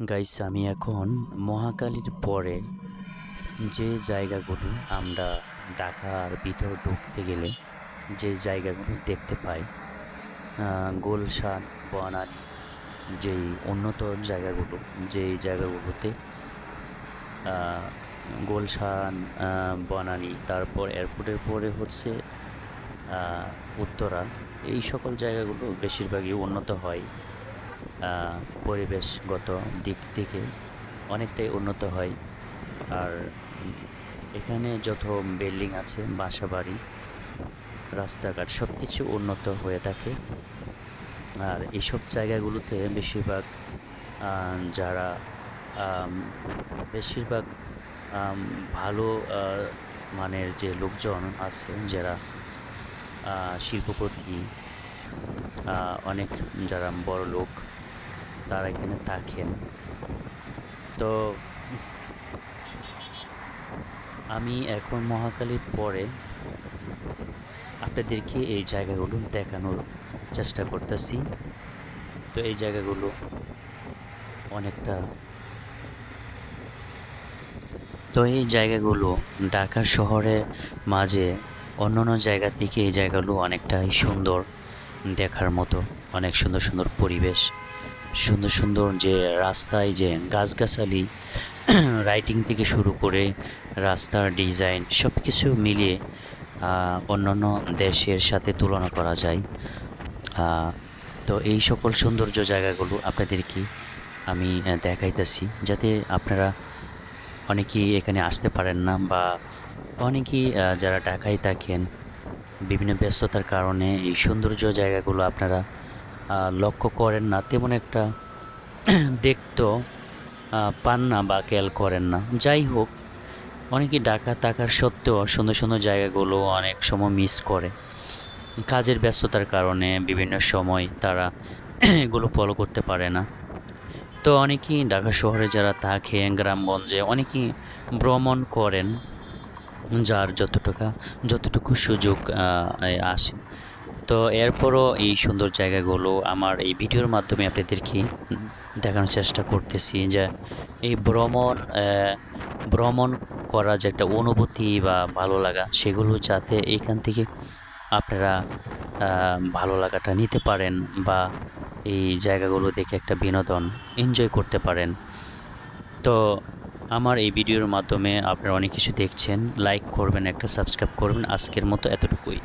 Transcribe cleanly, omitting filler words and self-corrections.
Guys, আমি এখন মহাকালীর পরে যে জায়গাগুলো আমরা ঢাকার ভিতর ঢুকতে গেলে যে জায়গাগুলো দেখতে পাই, গুলশান, বনানী, যেই উন্নত জায়গাগুলো, যেই জায়গাগুলোতে আহ, গুলশান, বনানী, তারপর এয়ারপোর্টের পরে হচ্ছে উত্তরা। এই সকল জায়গাগুলো বেশিরভাগই উন্নত হয়, পরিবেশগত দিক থেকে অনেকটাই উন্নত হয়। আর উম, এখানে যত বিল্ডিং আছে, বাসাবাড়ি, রাস্তাঘাট সব কিছু উন্নত হয়ে থাকে। আর এইসব জায়গাগুলোতে বেশিরভাগ যারা আম, বেশিরভাগ আম, ভালো মানের যে লোকজন আছে, যারা শিল্পপতি, অনেক যারা বড় লোক, তারা এখানে থাকেন। তো আমি এখন মহাকালীর পরে আপনাদেরকে এই জায়গাগুলো দেখানোর চেষ্টা করতেছি। তো এই জায়গাগুলো অনেকটা তো এই জায়গাগুলো ঢাকা শহরের মাঝে অন্যান্য জায়গা থেকে এই জায়গাগুলো অনেকটাই সুন্দর দেখার মতো। অনেক সুন্দর সুন্দর পরিবেশ, সুন্দর সুন্দর যে রাস্তায় যে গাছগাছালি, রাইটিং থেকে শুরু করে রাস্তার ডিজাইন সব কিছু মিলিয়ে অন্যান্য দেশের সাথে তুলনা করা যায়। আহ, তো এই সকল সৌন্দর্য জায়গাগুলো আপনাদেরকে আমি দেখাইতেছি, যাতে আপনারা অনেকেই এখানে আসতে পারেন না, বা অনেকেই যারা ঢাকায় থাকেন বিভিন্ন ব্যস্ততার কারণে এই সৌন্দর্য জায়গাগুলো আপনারা লক্ষ্য করেন না, তেমন একটা দেখতেও পান না বা খেয়াল করেন না। যাই হোক, অনেকেই ঢাকা থাকার সত্ত্বেও সুন্দর সুন্দর জায়গাগুলো অনেক সময় মিস করে, কাজের ব্যস্ততার কারণে বিভিন্ন সময় তারা এগুলো ফলো করতে পারে না। তো অনেকেই ঢাকা শহরে যারা থাকে, গ্রামগঞ্জে অনেকেই ভ্রমণ করেন, যার যতটুকু সুযোগ আসে। তো এরপরও এই সুন্দর জায়গাগুলো আমার এই ভিডিওর মাধ্যমে আপনাদেরকে দেখানোর চেষ্টা করতেছি, যে এই ভ্রমণ করা যে একটা অনুভূতি বা ভালো লাগা, সেগুলো যাতে এখান থেকে আপনারা ভালো লাগাটা নিতে পারেন, বা এই জায়গাগুলো দেখে একটা বিনোদন এনজয় করতে পারেন। তো আমার এই ভিডিওর মাধ্যমে আপনারা অনেক কিছু দেখছেন, লাইক করবেন, একটা সাবস্ক্রাইব করবেন। আজকের মতো এতটুকুই।